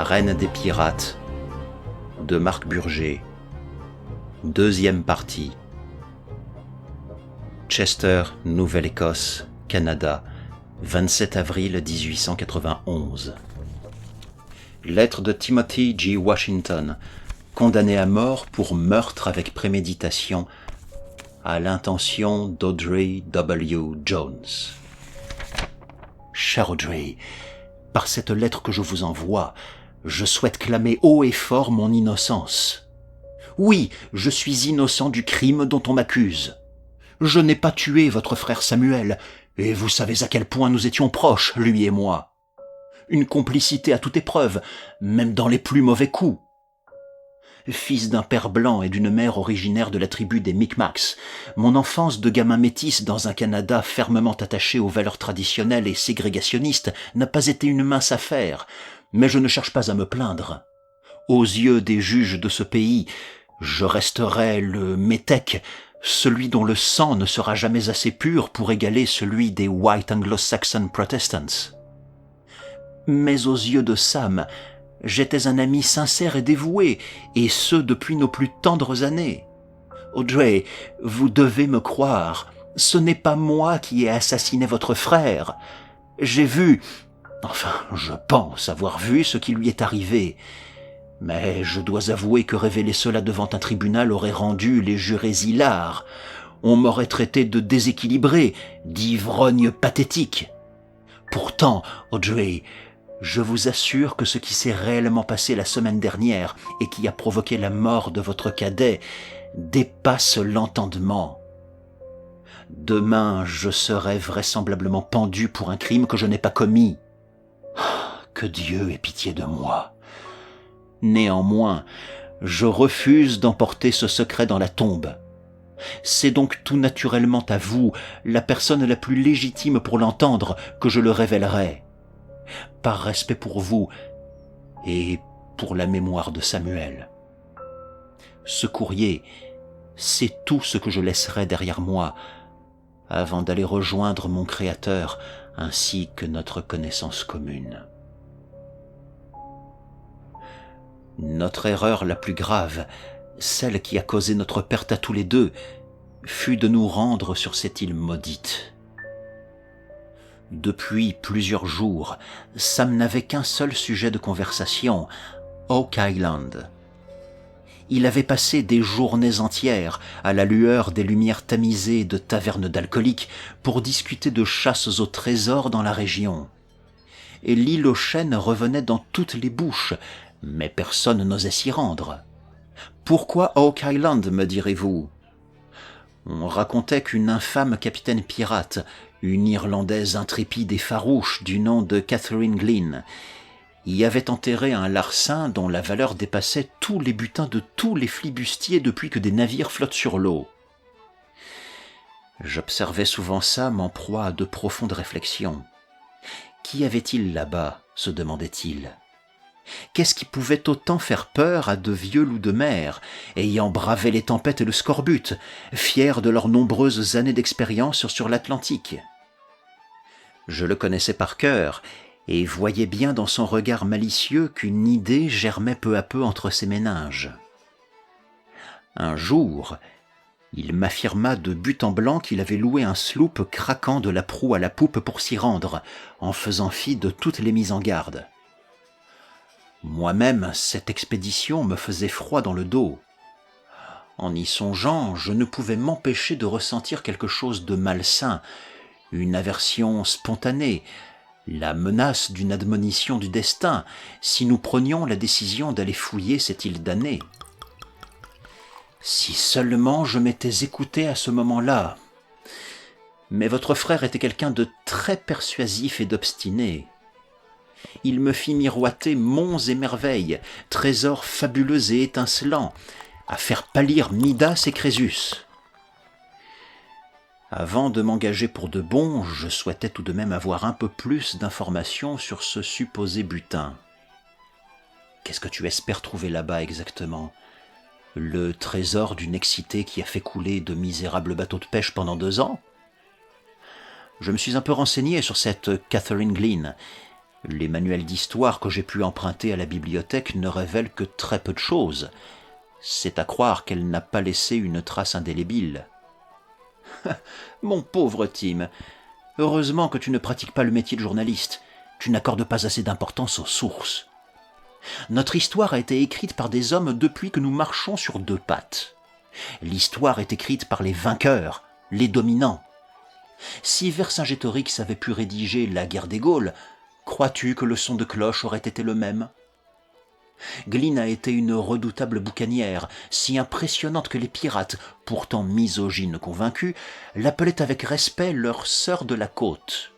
Reine des pirates de Marc Burger. Deuxième partie. Chester, Nouvelle-Écosse, Canada, 27 avril 1891. Lettre de Timothy G. Washington, condamné à mort pour meurtre avec préméditation à l'intention d'Audrey W. Jones. Cher Audrey, par cette lettre que je vous envoie, je souhaite clamer haut et fort mon innocence. Oui, je suis innocent du crime dont on m'accuse. Je n'ai pas tué votre frère Samuel, et vous savez à quel point nous étions proches, lui et moi. Une complicité à toute épreuve, même dans les plus mauvais coups. Fils d'un père blanc et d'une mère originaire de la tribu des Micmacs, mon enfance de gamin métis dans un Canada fermement attaché aux valeurs traditionnelles et ségrégationnistes n'a pas été une mince affaire, mais je ne cherche pas à me plaindre. Aux yeux des juges de ce pays, je resterai le métèque, celui dont le sang ne sera jamais assez pur pour égaler celui des White Anglo-Saxon Protestants. Mais aux yeux de Sam, j'étais un ami sincère et dévoué, et ce depuis nos plus tendres années. Audrey, vous devez me croire, ce n'est pas moi qui ai assassiné votre frère. J'ai vu, enfin, je pense avoir vu ce qui lui est arrivé. Mais je dois avouer que révéler cela devant un tribunal aurait rendu les jurés hilars. On m'aurait traité de déséquilibré, d'ivrogne pathétique. Pourtant, Audrey, je vous assure que ce qui s'est réellement passé la semaine dernière et qui a provoqué la mort de votre cadet dépasse l'entendement. Demain, je serai vraisemblablement pendu pour un crime que je n'ai pas commis. Que Dieu ait pitié de moi. Néanmoins, je refuse d'emporter ce secret dans la tombe. C'est donc tout naturellement à vous, la personne la plus légitime pour l'entendre, que je le révélerai. Par respect pour vous et pour la mémoire de Samuel. Ce courrier, c'est tout ce que je laisserai derrière moi avant d'aller rejoindre mon Créateur ainsi que notre connaissance commune. Notre erreur la plus grave, celle qui a causé notre perte à tous les deux, fut de nous rendre sur cette île maudite. Depuis plusieurs jours, Sam n'avait qu'un seul sujet de conversation, Oak Island. Il avait passé des journées entières, à la lueur des lumières tamisées de tavernes d'alcooliques, pour discuter de chasses au trésor dans la région. Et l'île aux chênes revenait dans toutes les bouches, mais personne n'osait s'y rendre. Pourquoi Oak Island, me direz-vous ? On racontait qu'une infâme capitaine pirate, une Irlandaise intrépide et farouche du nom de Catherine Glynn, y avait enterré un larcin dont la valeur dépassait tous les butins de tous les flibustiers depuis que des navires flottent sur l'eau. J'observais souvent Sam en proie à de profondes réflexions. Qu'y avait-il là-bas, se demandait-il. Qu'est-ce qui pouvait autant faire peur à de vieux loups de mer, ayant bravé les tempêtes et le scorbut, fiers de leurs nombreuses années d'expérience sur l'Atlantique ? Je le connaissais par cœur, et voyais bien dans son regard malicieux qu'une idée germait peu à peu entre ses méninges. Un jour, il m'affirma de but en blanc qu'il avait loué un sloop craquant de la proue à la poupe pour s'y rendre, en faisant fi de toutes les mises en garde. Moi-même, cette expédition me faisait froid dans le dos. En y songeant, je ne pouvais m'empêcher de ressentir quelque chose de malsain, une aversion spontanée, la menace d'une admonition du destin, si nous prenions la décision d'aller fouiller cette île damnée. Si seulement je m'étais écouté à ce moment-là. Mais votre frère était quelqu'un de très persuasif et d'obstiné. Il me fit miroiter monts et merveilles, trésors fabuleux et étincelants, à faire pâlir Midas et Crésus. Avant de m'engager pour de bon, je souhaitais tout de même avoir un peu plus d'informations sur ce supposé butin. Qu'est-ce que tu espères trouver là-bas exactement ? Le trésor d'une excitée qui a fait couler de misérables bateaux de pêche pendant 2 ans ? Je me suis un peu renseigné sur cette Catherine Glynn. Les manuels d'histoire que j'ai pu emprunter à la bibliothèque ne révèlent que très peu de choses. C'est à croire qu'elle n'a pas laissé une trace indélébile. Mon pauvre Tim, heureusement que tu ne pratiques pas le métier de journaliste. Tu n'accordes pas assez d'importance aux sources. Notre histoire a été écrite par des hommes depuis que nous marchons sur deux pattes. L'histoire est écrite par les vainqueurs, les dominants. Si Vercingétorix avait pu rédiger La guerre des Gaules, crois-tu que le son de cloche aurait été le même ? Glynn a été une redoutable boucanière, si impressionnante que les pirates, pourtant misogynes convaincus, l'appelaient avec respect leur sœur de la côte.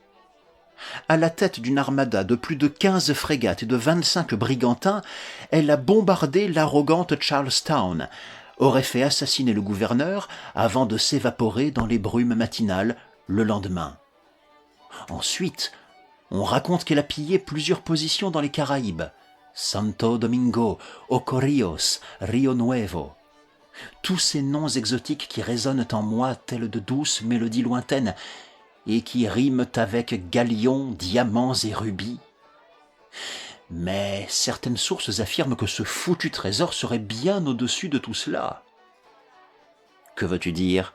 À la tête d'une armada de plus de 15 frégates et de 25 brigantins, elle a bombardé l'arrogante Charlestown, aurait fait assassiner le gouverneur avant de s'évaporer dans les brumes matinales le lendemain. Ensuite, on raconte qu'elle a pillé plusieurs positions dans les Caraïbes, Santo Domingo, Ocorios, Rio Nuevo. Tous ces noms exotiques qui résonnent en moi tels de douces mélodies lointaines et qui riment avec galions, diamants et rubis. Mais certaines sources affirment que ce foutu trésor serait bien au-dessus de tout cela. Que veux-tu dire ?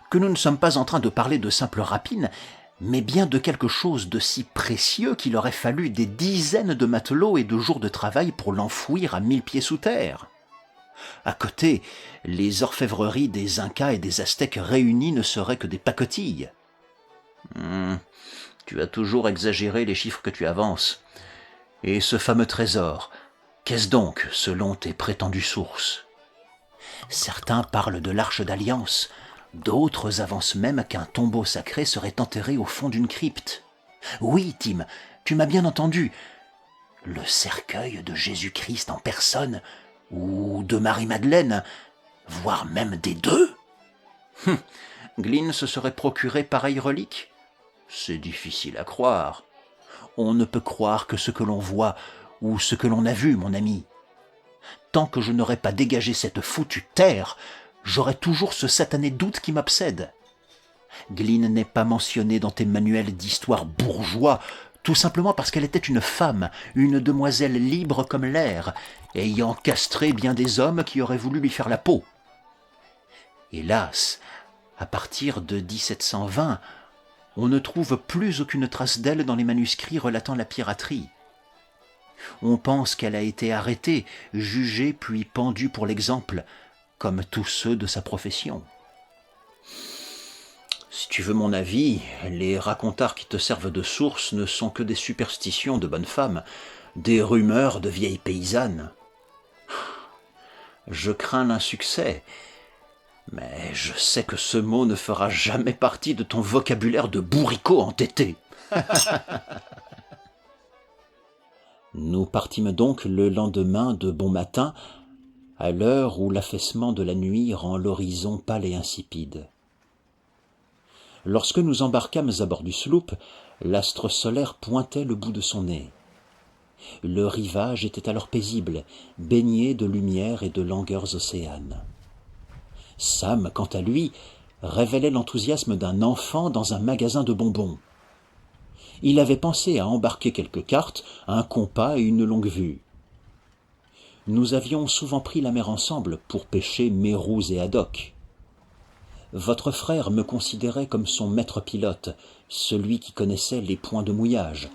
Que nous ne sommes pas en train de parler de simples rapines, mais bien de quelque chose de si précieux qu'il aurait fallu des dizaines de matelots et de jours de travail pour l'enfouir à 1000 pieds sous terre. À côté, les orfèvreries des Incas et des Aztèques réunis ne seraient que des pacotilles. Tu as toujours exagéré les chiffres que tu avances. Et ce fameux trésor, qu'est-ce donc, selon tes prétendues sources ? Certains parlent de l'Arche d'Alliance, d'autres avancent même qu'un tombeau sacré serait enterré au fond d'une crypte. Oui, Tim, tu m'as bien entendu. Le cercueil de Jésus-Christ en personne, ou de Marie-Madeleine, voire même des deux. Glynn se serait procuré pareille relique ? C'est difficile à croire. On ne peut croire que ce que l'on voit ou ce que l'on a vu, mon ami. Tant que je n'aurai pas dégagé cette foutue terre, j'aurai toujours ce satané doute qui m'obsède. Glynn n'est pas mentionnée dans tes manuels d'histoire bourgeois, tout simplement parce qu'elle était une femme, une demoiselle libre comme l'air, ayant castré bien des hommes qui auraient voulu lui faire la peau. Hélas, à partir de 1720, on ne trouve plus aucune trace d'elle dans les manuscrits relatant la piraterie. On pense qu'elle a été arrêtée, jugée puis pendue pour l'exemple, comme tous ceux de sa profession. Si tu veux mon avis, les racontards qui te servent de source ne sont que des superstitions de bonnes femmes, des rumeurs de vieilles paysannes. Je crains l'insuccès, mais je sais que ce mot ne fera jamais partie de ton vocabulaire de bourricot entêté. Nous partîmes donc le lendemain de bon matin, à l'heure où l'affaissement de la nuit rend l'horizon pâle et insipide. Lorsque nous embarquâmes à bord du sloop, l'astre solaire pointait le bout de son nez. Le rivage était alors paisible, baigné de lumière et de langueurs océanes. Sam, quant à lui, révélait l'enthousiasme d'un enfant dans un magasin de bonbons. Il avait pensé à embarquer quelques cartes, un compas et une longue-vue. Nous avions souvent pris la mer ensemble pour pêcher mérous et haddock. Votre frère me considérait comme son maître pilote, celui qui connaissait les points de mouillage,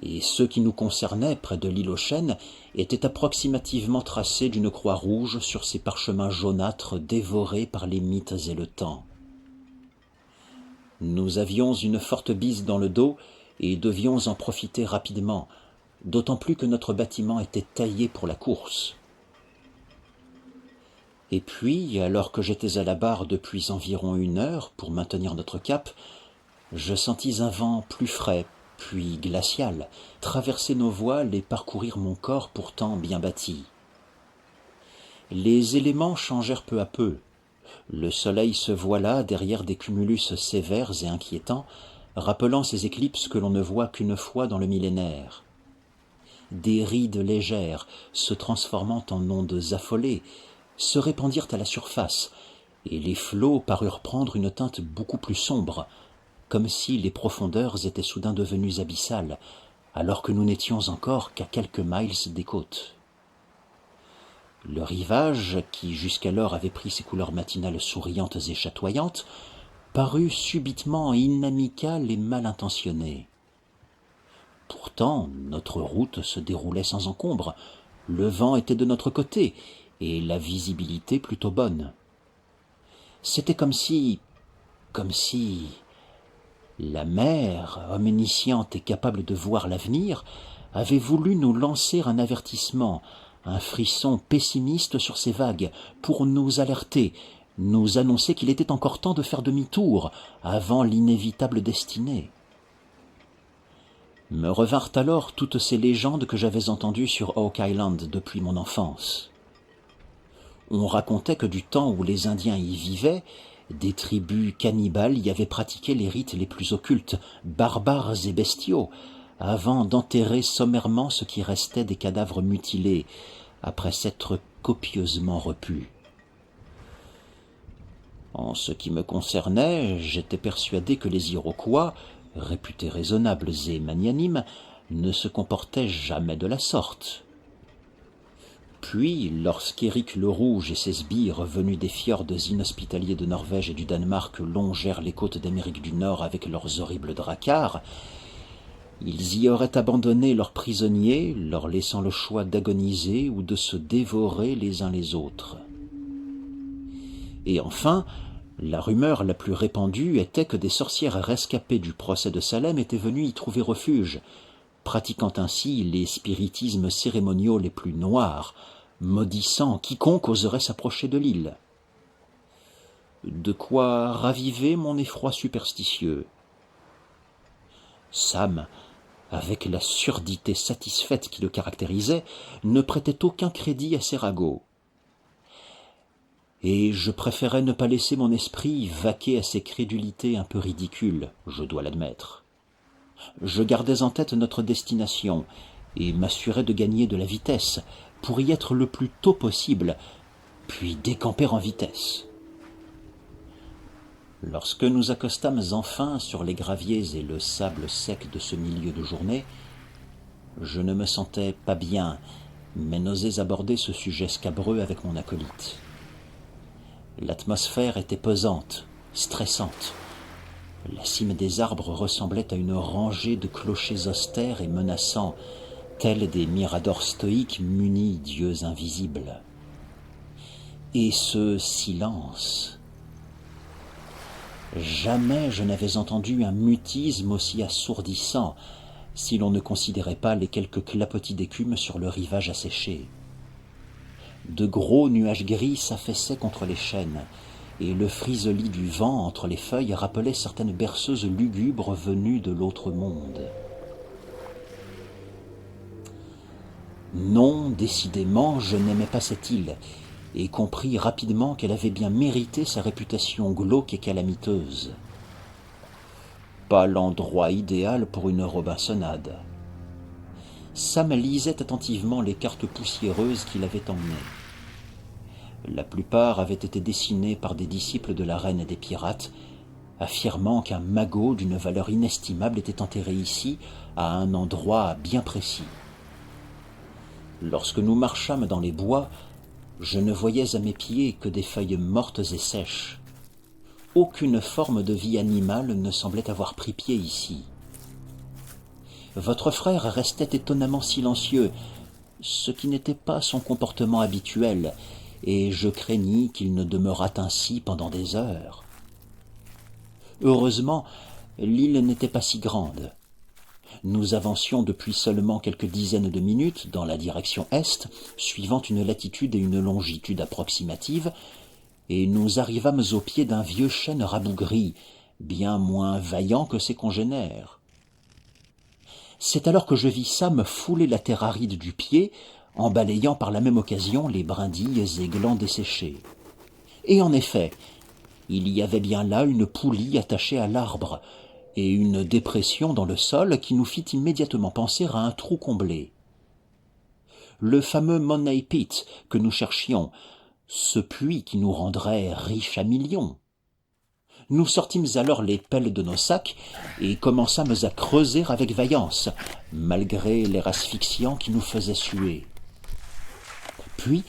et ceux qui nous concernaient près de l'île aux Chênes étaient approximativement tracés d'une croix rouge sur ces parchemins jaunâtres dévorés par les mythes et le temps. Nous avions une forte bise dans le dos et devions en profiter rapidement, d'autant plus que notre bâtiment était taillé pour la course. Et puis, alors que j'étais à la barre depuis environ 1 heure pour maintenir notre cap, je sentis un vent plus frais, puis glacial, traverser nos voiles et parcourir mon corps pourtant bien bâti. Les éléments changèrent peu à peu. Le soleil se voila derrière des cumulus sévères et inquiétants, rappelant ces éclipses que l'on ne voit qu'une fois dans le millénaire. Des rides légères, se transformant en ondes affolées, se répandirent à la surface, et les flots parurent prendre une teinte beaucoup plus sombre, comme si les profondeurs étaient soudain devenues abyssales, alors que nous n'étions encore qu'à quelques miles des côtes. Le rivage, qui jusqu'alors avait pris ses couleurs matinales souriantes et chatoyantes, parut subitement inamical et mal intentionné. Pourtant, notre route se déroulait sans encombre, le vent était de notre côté, et la visibilité plutôt bonne. C'était comme si la mer, omnisciente et capable de voir l'avenir, avait voulu nous lancer un avertissement, un frisson pessimiste sur ces vagues, pour nous alerter, nous annoncer qu'il était encore temps de faire demi-tour avant l'inévitable destinée. Me revinrent alors toutes ces légendes que j'avais entendues sur Oak Island depuis mon enfance. On racontait que du temps où les Indiens y vivaient, des tribus cannibales y avaient pratiqué les rites les plus occultes, barbares et bestiaux, avant d'enterrer sommairement ce qui restait des cadavres mutilés, après s'être copieusement repus. En ce qui me concernait, j'étais persuadé que les Iroquois, réputés raisonnables et magnanimes, ne se comportaient jamais de la sorte. Puis, lorsqu'Éric le Rouge et ses sbires, venus des fjords inhospitaliers de Norvège et du Danemark, longèrent les côtes d'Amérique du Nord avec leurs horribles dracars, ils y auraient abandonné leurs prisonniers, leur laissant le choix d'agoniser ou de se dévorer les uns les autres. Et enfin, la rumeur la plus répandue était que des sorcières rescapées du procès de Salem étaient venues y trouver refuge, pratiquant ainsi les spiritismes cérémoniaux les plus noirs, maudissant quiconque oserait s'approcher de l'île. De quoi raviver mon effroi superstitieux. Sam, avec la surdité satisfaite qui le caractérisait, ne prêtait aucun crédit à ces ragots. Et je préférais ne pas laisser mon esprit vaquer à ces crédulités un peu ridicules, je dois l'admettre. Je gardais en tête notre destination et m'assurais de gagner de la vitesse pour y être le plus tôt possible, puis décamper en vitesse. Lorsque nous accostâmes enfin sur les graviers et le sable sec de ce milieu de journée, je ne me sentais pas bien, mais n'osais aborder ce sujet scabreux avec mon acolyte. L'atmosphère était pesante, stressante. La cime des arbres ressemblait à une rangée de clochers austères et menaçants, tels des miradors stoïques munis d'yeux invisibles. Et ce silence. Jamais je n'avais entendu un mutisme aussi assourdissant, si l'on ne considérait pas les quelques clapotis d'écume sur le rivage asséché. De gros nuages gris s'affaissaient contre les chênes, et le friselis du vent entre les feuilles rappelait certaines berceuses lugubres venues de l'autre monde. Non, décidément, je n'aimais pas cette île, et compris rapidement qu'elle avait bien mérité sa réputation glauque et calamiteuse. Pas l'endroit idéal pour une Robinsonade. Sam lisait attentivement les cartes poussiéreuses qu'il avait emmenées. La plupart avaient été dessinés par des disciples de la reine des pirates, affirmant qu'un magot d'une valeur inestimable était enterré ici, à un endroit bien précis. Lorsque nous marchâmes dans les bois, je ne voyais à mes pieds que des feuilles mortes et sèches. Aucune forme de vie animale ne semblait avoir pris pied ici. Votre frère restait étonnamment silencieux, ce qui n'était pas son comportement habituel, et je craignis qu'il ne demeurât ainsi pendant des heures. Heureusement, l'île n'était pas si grande. Nous avancions depuis seulement quelques dizaines de minutes dans la direction est, suivant une latitude et une longitude approximatives, et nous arrivâmes au pied d'un vieux chêne rabougri, bien moins vaillant que ses congénères. C'est alors que je vis Sam fouler la terre aride du pied, en balayant par la même occasion les brindilles et glands desséchés. Et en effet, il y avait bien là une poulie attachée à l'arbre, et une dépression dans le sol qui nous fit immédiatement penser à un trou comblé. Le fameux Money Pit que nous cherchions, ce puits qui nous rendrait riches à millions. Nous sortîmes alors les pelles de nos sacs et commençâmes à creuser avec vaillance, malgré l'air asphyxiant qui nous faisait suer. Puis,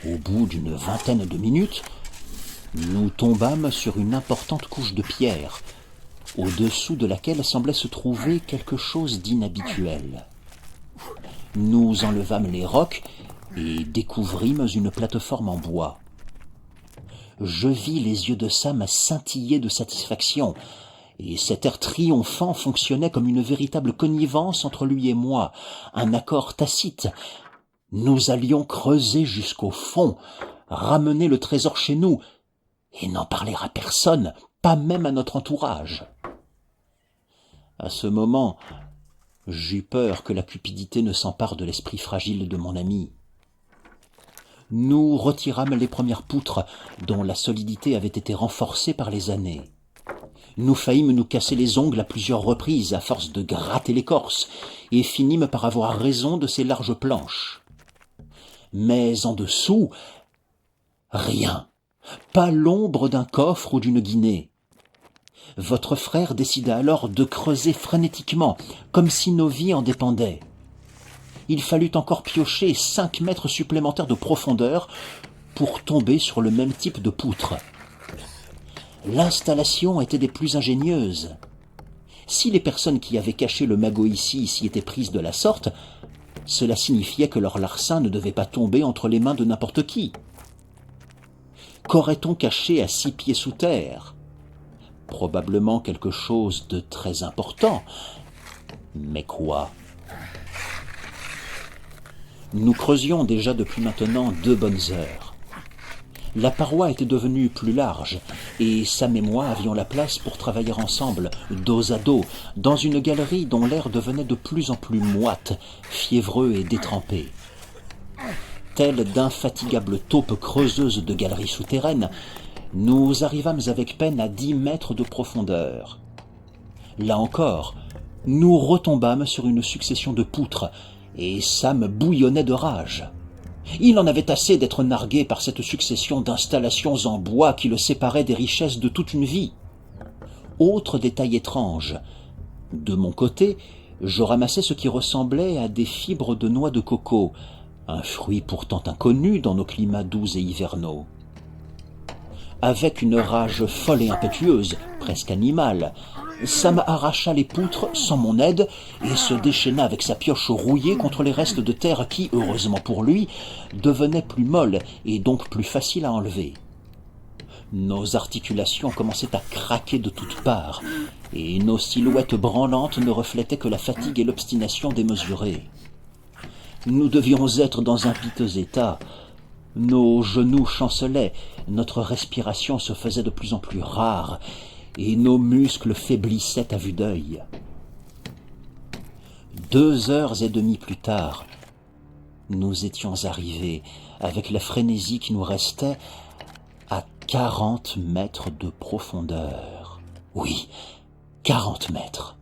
au bout d'une vingtaine de minutes, nous tombâmes sur une importante couche de pierre, au-dessous de laquelle semblait se trouver quelque chose d'inhabituel. Nous enlevâmes les rocs et découvrîmes une plateforme en bois. Je vis les yeux de Sam scintiller de satisfaction, et cet air triomphant fonctionnait comme une véritable connivence entre lui et moi, un accord tacite. Nous allions creuser jusqu'au fond, ramener le trésor chez nous, et n'en parler à personne, pas même à notre entourage. À ce moment, j'eus peur que la cupidité ne s'empare de l'esprit fragile de mon ami. Nous retirâmes les premières poutres, dont la solidité avait été renforcée par les années. Nous faillîmes nous casser les ongles à plusieurs reprises à force de gratter l'écorce, et finîmes par avoir raison de ces larges planches. Mais en dessous, rien, pas l'ombre d'un coffre ou d'une guinée. Votre frère décida alors de creuser frénétiquement, comme si nos vies en dépendaient. Il fallut encore piocher 5 mètres supplémentaires de profondeur pour tomber sur le même type de poutre. L'installation était des plus ingénieuses. Si les personnes qui avaient caché le magot ici s'y étaient prises de la sorte, cela signifiait que leur larcin ne devait pas tomber entre les mains de n'importe qui. Qu'aurait-on caché à 6 pieds sous terre ? Probablement quelque chose de très important. Mais quoi ? Nous creusions déjà depuis maintenant 2 bonnes heures. La paroi était devenue plus large, et Sam et moi avions la place pour travailler ensemble, dos à dos, dans une galerie dont l'air devenait de plus en plus moite, fiévreux et détrempé. Telles d'infatigables taupes creuseuses de galeries souterraines, nous arrivâmes avec peine à 10 mètres de profondeur. Là encore, nous retombâmes sur une succession de poutres, et Sam bouillonnait de rage. Il en avait assez d'être nargué par cette succession d'installations en bois qui le séparaient des richesses de toute une vie. Autre détail étrange. De mon côté, je ramassais ce qui ressemblait à des fibres de noix de coco, un fruit pourtant inconnu dans nos climats doux et hivernaux. Avec une rage folle et impétueuse, presque animale, Sam arracha les poutres sans mon aide et se déchaîna avec sa pioche rouillée contre les restes de terre qui, heureusement pour lui, devenaient plus molles et donc plus faciles à enlever. Nos articulations commençaient à craquer de toutes parts, et nos silhouettes branlantes ne reflétaient que la fatigue et l'obstination démesurée. Nous devions être dans un piteux état. Nos genoux chancelaient, notre respiration se faisait de plus en plus rare, et nos muscles faiblissaient à vue d'œil. 2 heures et demie plus tard, nous étions arrivés, avec la frénésie qui nous restait, à 40 mètres de profondeur. Oui, 40 mètres.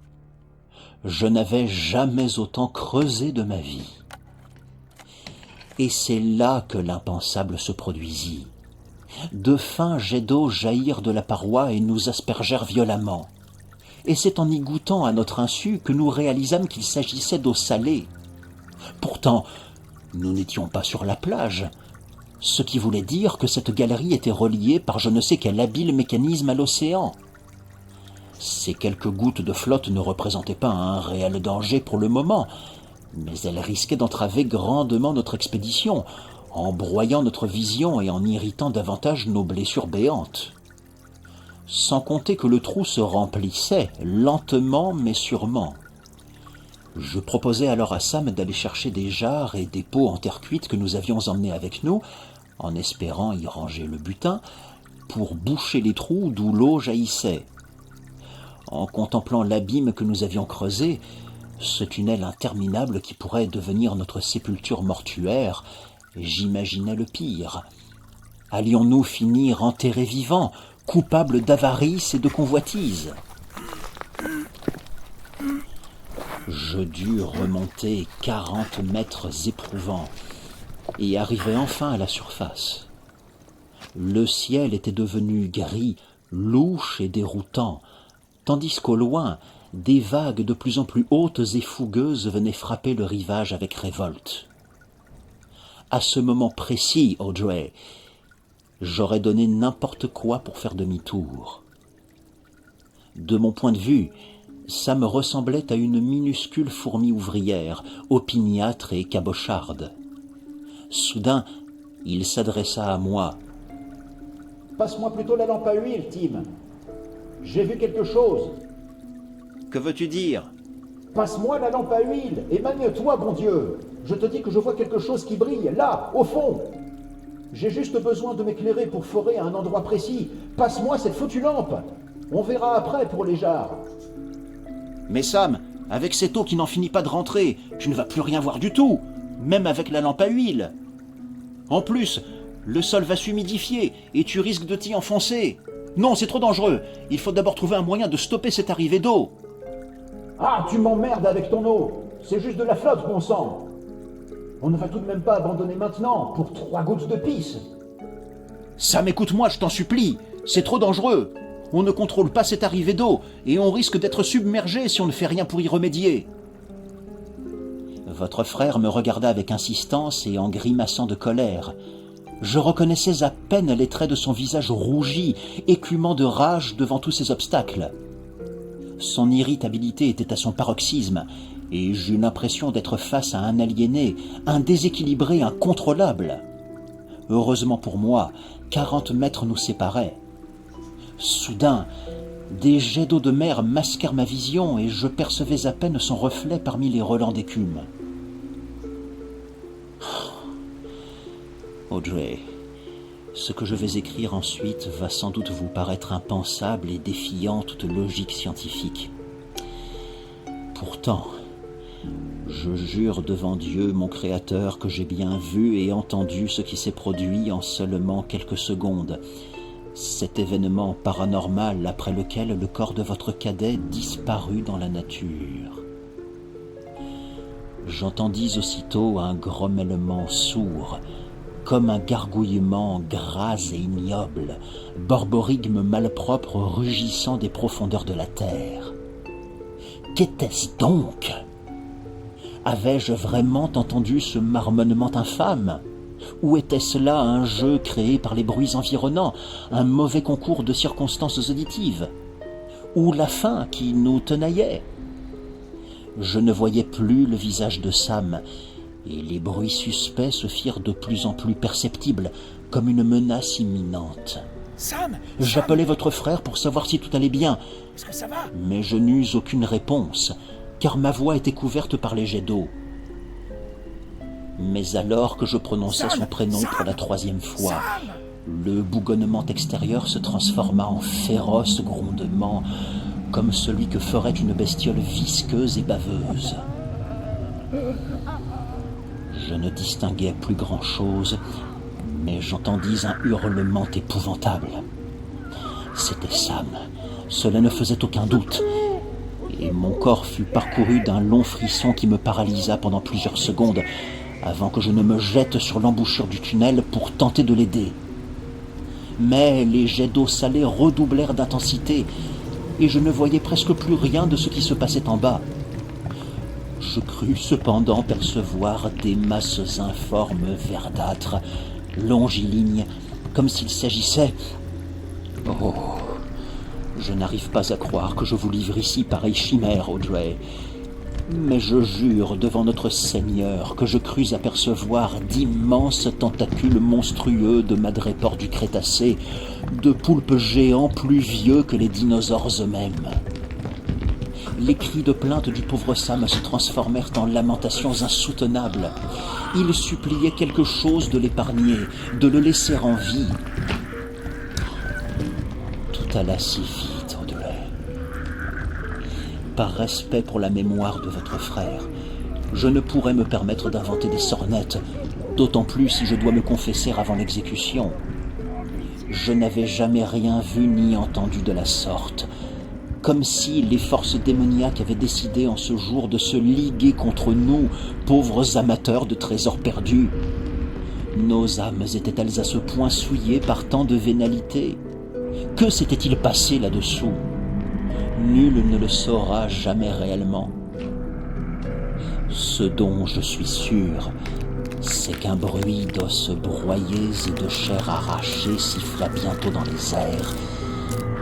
Je n'avais jamais autant creusé de ma vie. Et c'est là que l'impensable se produisit. De fins jets d'eau jaillirent de la paroi et nous aspergèrent violemment. Et c'est en y goûtant à notre insu que nous réalisâmes qu'il s'agissait d'eau salée. Pourtant, nous n'étions pas sur la plage, ce qui voulait dire que cette galerie était reliée par je ne sais quel habile mécanisme à l'océan. Ces quelques gouttes de flotte ne représentaient pas un réel danger pour le moment, mais elles risquaient d'entraver grandement notre expédition, en broyant notre vision et en irritant davantage nos blessures béantes. Sans compter que le trou se remplissait, lentement mais sûrement. Je proposai alors à Sam d'aller chercher des jarres et des pots en terre cuite que nous avions emmenés avec nous, en espérant y ranger le butin, pour boucher les trous d'où l'eau jaillissait. En contemplant l'abîme que nous avions creusé, ce tunnel interminable qui pourrait devenir notre sépulture mortuaire, j'imaginais le pire. Allions-nous finir enterrés vivants, coupables d'avarice et de convoitise ? Je dus remonter 40 mètres éprouvants et arrivai enfin à la surface. Le ciel était devenu gris, louche et déroutant, tandis qu'au loin, des vagues de plus en plus hautes et fougueuses venaient frapper le rivage avec révolte. À ce moment précis, Audrey, j'aurais donné n'importe quoi pour faire demi-tour. De mon point de vue, Sam ressemblait à une minuscule fourmi ouvrière, opiniâtre et cabocharde. Soudain, il s'adressa à moi. « Passe-moi plutôt la lampe à huile, Tim. J'ai vu quelque chose. »« Que veux-tu dire ?»« Passe-moi la lampe à huile et manie-toi, bon Dieu. Je te dis que je vois quelque chose qui brille, là, au fond. J'ai juste besoin de m'éclairer pour forer à un endroit précis. Passe-moi cette foutue lampe. On verra après pour les jarres. » Mais Sam, avec cette eau qui n'en finit pas de rentrer, tu ne vas plus rien voir du tout, même avec la lampe à huile. En plus, le sol va s'humidifier et tu risques de t'y enfoncer. Non, c'est trop dangereux. Il faut d'abord trouver un moyen de stopper cette arrivée d'eau. Ah, tu m'emmerdes avec ton eau. C'est juste de la flotte, bon sang. On ne va tout de même pas abandonner maintenant pour 3 gouttes de pisse. Sam, écoute-moi, je t'en supplie. C'est trop dangereux. On ne contrôle pas cette arrivée d'eau et on risque d'être submergé si on ne fait rien pour y remédier. Votre frère me regarda avec insistance et en grimaçant de colère. Je reconnaissais à peine les traits de son visage rougi, écumant de rage devant tous ces obstacles. Son irritabilité était à son paroxysme, et j'eus l'impression d'être face à un aliéné, un déséquilibré incontrôlable. Heureusement pour moi, 40 mètres nous séparaient. Soudain, des jets d'eau de mer masquèrent ma vision et je percevais à peine son reflet parmi les relents d'écume. Audrey, ce que je vais écrire ensuite va sans doute vous paraître impensable et défiant toute logique scientifique. Pourtant, je jure devant Dieu, mon Créateur, que j'ai bien vu et entendu ce qui s'est produit en seulement quelques secondes. Cet événement paranormal après lequel le corps de votre cadet disparut dans la nature. J'entendis aussitôt un grommellement sourd, comme un gargouillement gras et ignoble, borborigme malpropre rugissant des profondeurs de la terre. Qu'était-ce donc ? Avais-je vraiment entendu ce marmonnement infâme ? Ou était-ce là un jeu créé par les bruits environnants, un mauvais concours de circonstances auditives ? Ou la faim qui nous tenaillait ? Je ne voyais plus le visage de Sam, et les bruits suspects se firent de plus en plus perceptibles, comme une menace imminente. Sam ! J'appelai votre frère pour savoir si tout allait bien, Est-ce que ça va ? mais je n'eus aucune réponse, car ma voix était couverte par les jets d'eau. Mais alors que je prononçai son prénom pour la 3e fois, le bougonnement extérieur se transforma en féroce grondement, comme celui que ferait une bestiole visqueuse et baveuse. Je ne distinguais plus grand-chose, mais j'entendis un hurlement épouvantable. C'était Sam, cela ne faisait aucun doute, et mon corps fut parcouru d'un long frisson qui me paralysa pendant plusieurs secondes, avant que je ne me jette sur l'embouchure du tunnel pour tenter de l'aider. Mais les jets d'eau salée redoublèrent d'intensité, et je ne voyais presque plus rien de ce qui se passait en bas. Je crus cependant percevoir des masses informes verdâtres, longilignes, comme s'il s'agissait... Oh, je n'arrive pas à croire que je vous livre ici pareille chimère, Audrey. Mais je jure devant notre Seigneur que je crus apercevoir d'immenses tentacules monstrueux de madrépores du Crétacé, de poulpes géants plus vieux que les dinosaures eux-mêmes. Les cris de plainte du pauvre Sam se transformèrent en lamentations insoutenables. Il suppliait quelque chose de l'épargner, de le laisser en vie. Tout alla si vite, Audrey. Par respect pour la mémoire de votre frère, je ne pourrais me permettre d'inventer des sornettes, d'autant plus si je dois me confesser avant l'exécution. Je n'avais jamais rien vu ni entendu de la sorte, comme si les forces démoniaques avaient décidé en ce jour de se liguer contre nous, pauvres amateurs de trésors perdus. Nos âmes étaient-elles à ce point souillées par tant de vénalité ? Que s'était-il passé là-dessous? Nul ne le saura jamais réellement. Ce dont je suis sûr, c'est qu'un bruit d'os broyés et de chair arrachée siffla bientôt dans les airs,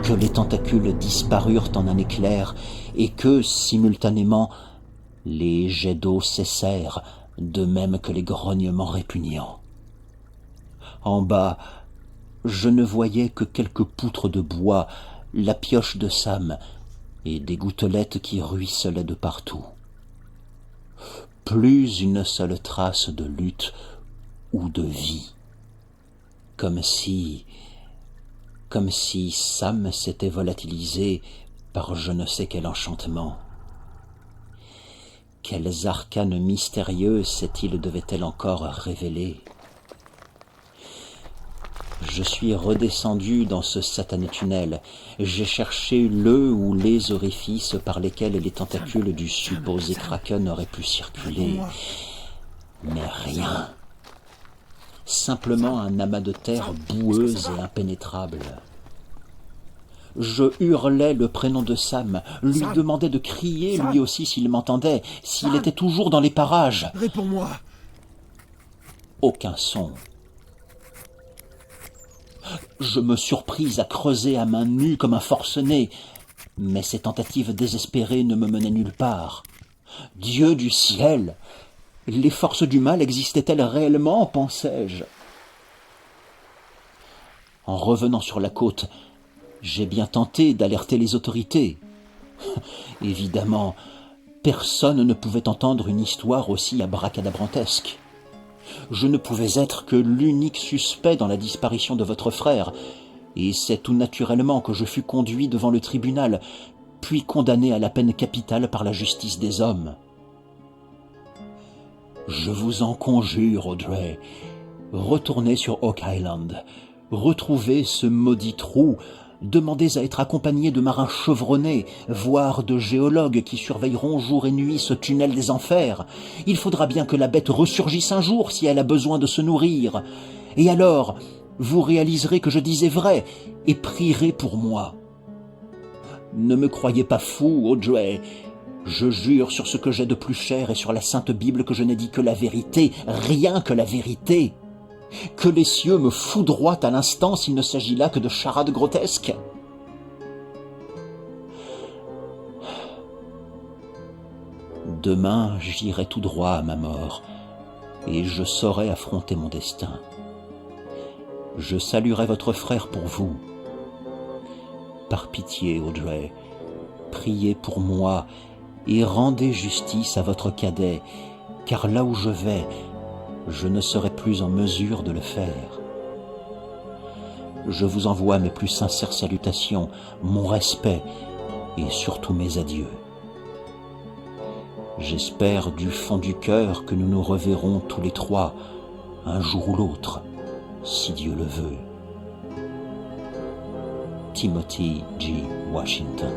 que les tentacules disparurent en un éclair, et que, simultanément, les jets d'eau cessèrent, de même que les grognements répugnants. En bas, je ne voyais que quelques poutres de bois, la pioche de Sam et des gouttelettes qui ruisselaient de partout. Plus une seule trace de lutte ou de vie. Comme si Sam s'était volatilisé par je ne sais quel enchantement. Quels arcanes mystérieux cette île devait-elle encore révéler? Je suis redescendu dans ce satané tunnel. J'ai cherché le ou les orifices par lesquels les tentacules du supposé kraken auraient pu circuler. Mais rien. Simplement un amas de terre boueuse et impénétrable. Je hurlais le prénom de Sam, lui demandais de crier lui aussi s'il m'entendait, s'il était toujours dans les parages. Réponds-moi. Aucun son. Je me surpris à creuser à main nue comme un forcené, mais ces tentatives désespérées ne me menaient nulle part. Dieu du ciel! Les forces du mal existaient-elles réellement, pensais-je? En revenant sur la côte, j'ai bien tenté d'alerter les autorités. Évidemment, personne ne pouvait entendre une histoire aussi abracadabrantesque. Je ne pouvais être que l'unique suspect dans la disparition de votre frère, et c'est tout naturellement que je fus conduit devant le tribunal, puis condamné à la peine capitale par la justice des hommes. Je vous en conjure, Audrey, retournez sur Oak Island, retrouvez ce maudit trou, demandez à être accompagné de marins chevronnés, voire de géologues qui surveilleront jour et nuit ce tunnel des enfers. Il faudra bien que la bête ressurgisse un jour si elle a besoin de se nourrir. Et alors, vous réaliserez que je disais vrai et prierez pour moi. Ne me croyez pas fou, Audrey. Je jure sur ce que j'ai de plus cher et sur la Sainte Bible que je n'ai dit que la vérité, rien que la vérité. Que les cieux me foudroient à l'instant s'il ne s'agit là que de charades grotesques. Demain, j'irai tout droit à ma mort, et je saurai affronter mon destin. Je saluerai votre frère pour vous. Par pitié, Audrey, priez pour moi et rendez justice à votre cadet, car là où je vais, je ne serai plus en mesure de le faire. Je vous envoie mes plus sincères salutations, mon respect et surtout mes adieux. J'espère du fond du cœur que nous nous reverrons tous les trois, un jour ou l'autre, si Dieu le veut. Timothy G. Washington.